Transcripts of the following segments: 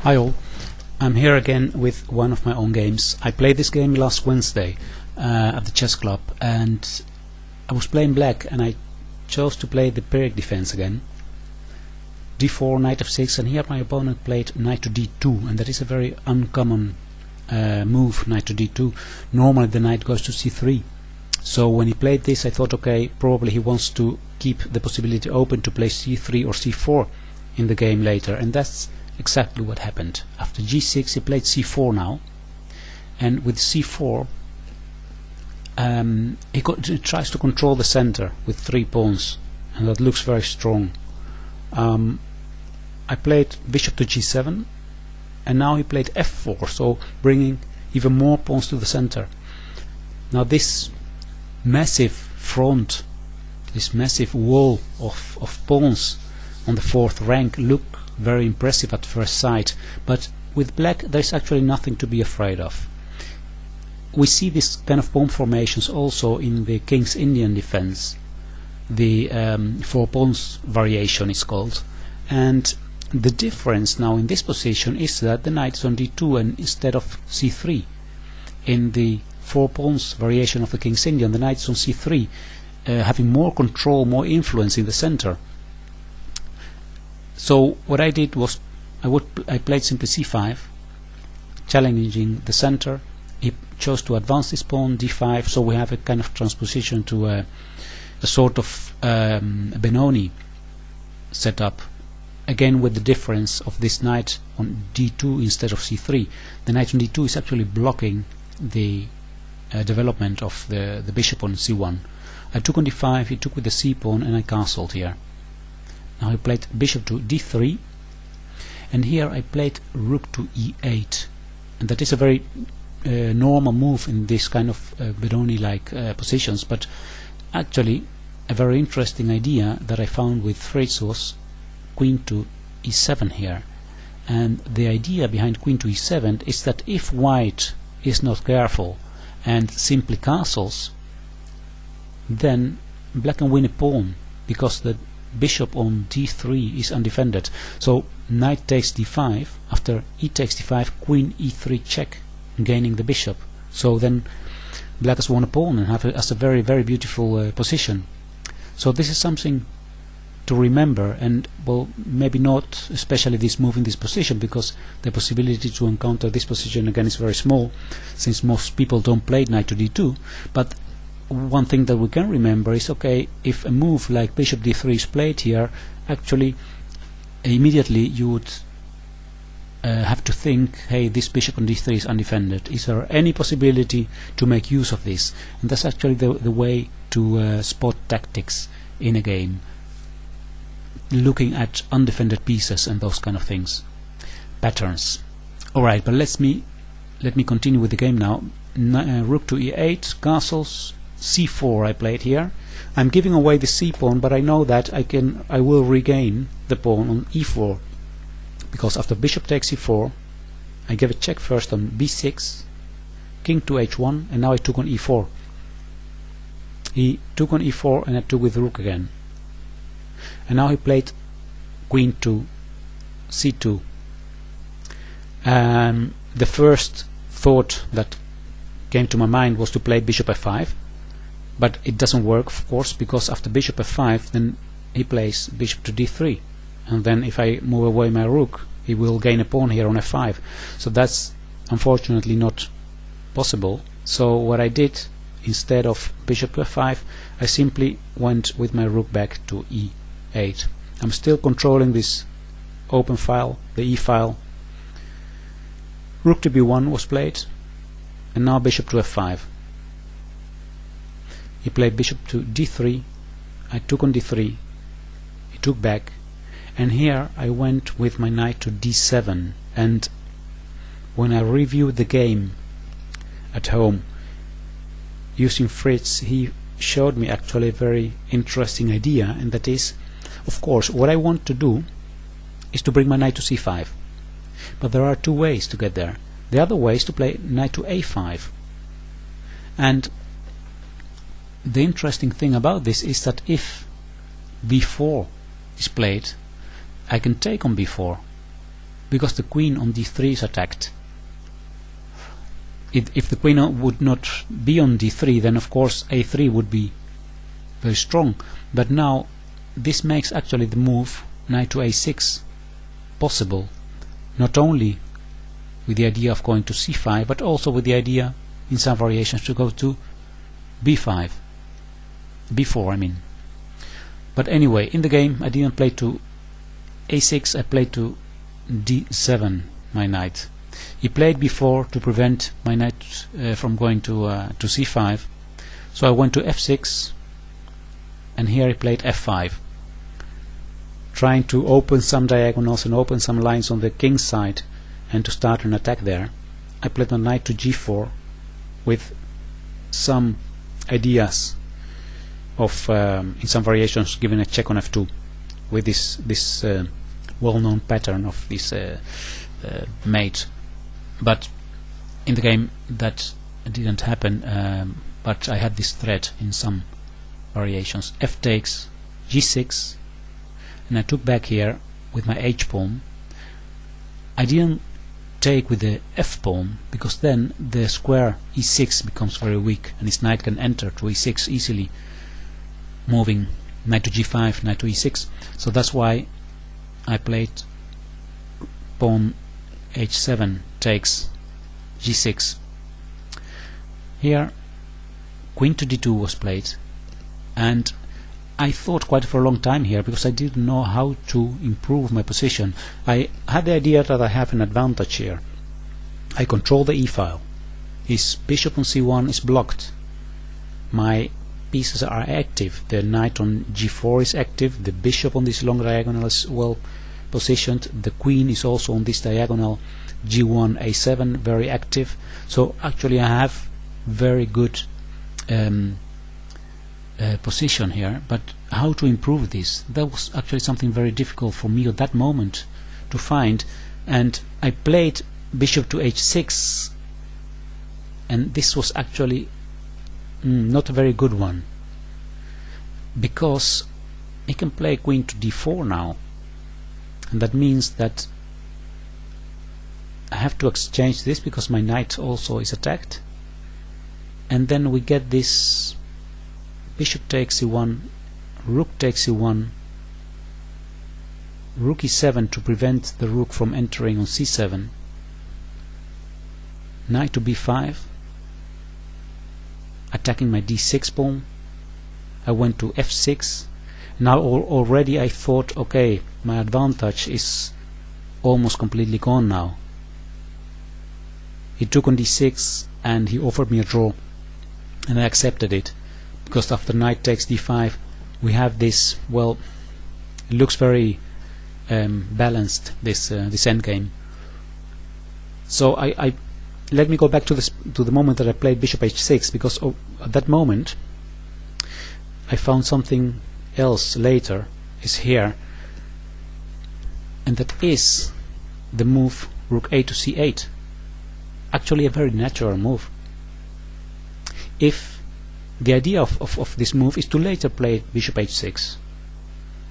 Hi all, I'm here again with one of my own games. I played this game last Wednesday at the chess club, and I was playing black and I chose to play the Pyrrhic defense again. d4, knight f6, and here my opponent played knight to d2, and that is a very uncommon move, knight to d2. Normally the knight goes to c3. So when he played this I thought, okay, probably he wants to keep the possibility open to play c3 or c4 in the game later, and that's exactly what happened. After g6 he played c4 now, and with c4 he tries to control the center with 3 pawns, and that looks very strong. I played bishop to g7, and now he played f4, so bringing even more pawns to the center. Now this massive front, this massive wall of pawns on the 4th rank look very impressive at first sight, but with black there's actually nothing to be afraid of. We see this kind of pawn formations also in the King's Indian defense. The 4 pawns variation is called, and the difference now in this position is that the knight is on d2 and instead of c3. In the 4 pawns variation of the King's Indian, the knight is on c3, having more control, more influence in the center. So what I did was I played simply c5, challenging the center. He chose to advance this pawn d5, so we have a kind of transposition to a sort of Benoni setup, again with the difference of this knight on d2 instead of c3. The knight on d2 is actually blocking the development of the bishop on c1. I took on d5, he took with the c pawn, and I castled here. Now he played bishop to d3, and here I played rook to e8, and that is a very normal move in this kind of Benoni-like positions, but actually a very interesting idea that I found with Fritz was queen to e7 here. And the idea behind queen to e7 is that if white is not careful and simply castles, then black can win a pawn, because the bishop on d3 is undefended. So knight takes d5, after e takes d5, queen e3 check, gaining the bishop. So then black has won a pawn and has a very, very beautiful position. So this is something to remember, and well, maybe not especially this move in this position, because the possibility to encounter this position again is very small, since most people don't play knight to d2. But one thing that we can remember is, okay, if a move like bishop d3 is played here, actually immediately you would have to think, hey, this bishop on d3 is undefended. Is there any possibility to make use of this? And that's actually the way to spot tactics in a game, looking at undefended pieces and those kind of things, patterns. Alright, but let me continue with the game now. Rook to e8, castles, c4 I played here. I'm giving away the c pawn, but I know that I will regain the pawn on e4, because after bishop takes e4 I gave a check first on b6, king to h1, and now I took on e4. He took on e4 and I took with the rook again, and now he played queen to c2. The first thought that came to my mind was to play bishop f5, but it doesn't work, of course, because after bishop f5 then he plays bishop to d3, and then if I move away my rook he will gain a pawn here on f5, so that's unfortunately not possible. So what I did, instead of bishop to f5, I simply went with my rook back to e8. I'm still controlling this open file, the e file. Rook to b1 was played, and now bishop to f5. He played bishop to d3, I took on d3, he took back, and here I went with my knight to d7. And when I reviewed the game at home using Fritz, he showed me actually a very interesting idea, and that is, of course, what I want to do is to bring my knight to c5, but there are 2 ways to get there. The other way is to play knight to a5, and the interesting thing about this is that if b4 is played, I can take on b4, because the queen on d3 is attacked. If the queen would not be on d3, then of course a3 would be very strong, but now this makes actually the move knight to a6 possible, not only with the idea of going to c5, but also with the idea in some variations to go to b4 I mean. But anyway, in the game I didn't play to a6, I played to d7 my knight. He played b4 to prevent my knight from going to c5, so I went to f6, and here he played f5, trying to open some diagonals and open some lines on the king's side and to start an attack there. I played my knight to g4 with some ideas of in some variations giving a check on f2 with this well-known pattern of this mate, but in the game that didn't happen, but I had this threat in some variations. F takes g6, and I took back here with my h pawn. I didn't take with the f pawn because then the square e6 becomes very weak and his knight can enter to e6 easily, moving knight to g5, knight to e6. So that's why I played pawn h7 takes g6. Here queen to d2 was played, and I thought quite for a long time here because I didn't know how to improve my position. I had the idea that I have an advantage here. I control the e-file. His bishop on c1 is blocked. My pieces are active. The knight on g4 is active. The bishop on this long diagonal is well positioned. The queen is also on this diagonal g1 a7, very active. So actually I have very good position here, but how to improve this? That was actually something very difficult for me at that moment to find, and I played bishop to h6, and this was actually not a very good one, because he can play queen to d4 now, and that means that I have to exchange this because my knight also is attacked, and then we get this bishop takes c1, rook takes c1, rook e7 to prevent the rook from entering on c7, knight to b5, attacking my d6 pawn. I went to f6. Now already I thought, okay, my advantage is almost completely gone now. He took on d6 and he offered me a draw, and I accepted it, because after knight takes d5 we have this, well, it looks very balanced, this endgame. So I let me go back to the moment that I played bishop h6, because at that moment I found something else later is here, and that is the move rook a to c8. Actually a very natural move. If the idea of this move is to later play bishop h6,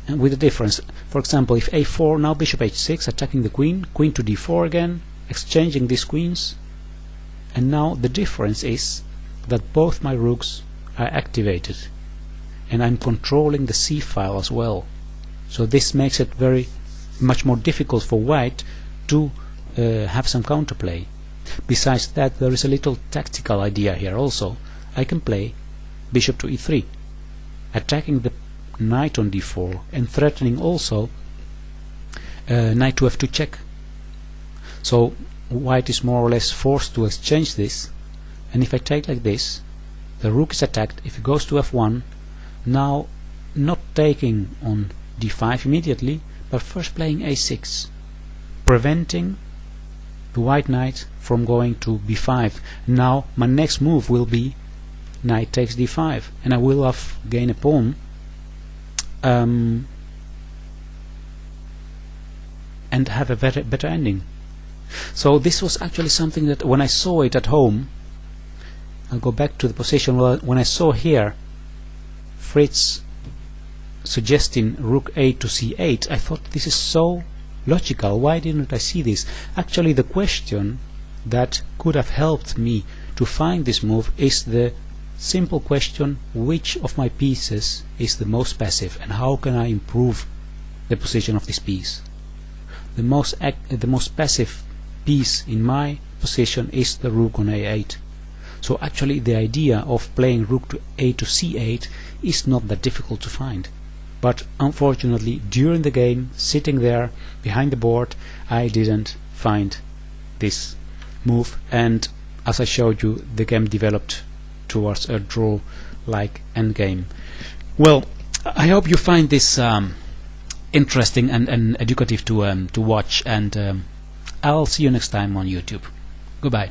and with a difference. For example, if a4, now bishop h6, attacking the queen, queen to d4 again, exchanging these queens, and now the difference is that both my rooks are activated, and I'm controlling the c-file as well. So this makes it very much more difficult for white to have some counterplay. Besides that, there is a little tactical idea here also. I can play bishop to e3, attacking the knight on d4 and threatening also knight to f2 check. So white is more or less forced to exchange this, and if I take like this, the rook is attacked. If it goes to f1, now not taking on d5 immediately, but first playing a6, preventing the white knight from going to b5. Now my next move will be knight takes d5, and I will have gained a pawn, and have a better ending. So this was actually something that when I saw it at home, I'll go back to the position when I saw here Fritz suggesting rook a to c8, I thought this is so logical. Why didn't I see this? Actually, the question that could have helped me to find this move is the simple question: which of my pieces is the most passive, and how can I improve the position of this piece? The most passive piece in my position is the rook on a8. So actually the idea of playing rook to a to c8 is not that difficult to find. But unfortunately, during the game, sitting there behind the board, I didn't find this move, and as I showed you, the game developed towards a draw-like endgame. Well, I hope you find this interesting and educative to watch, and I'll see you next time on YouTube. Goodbye.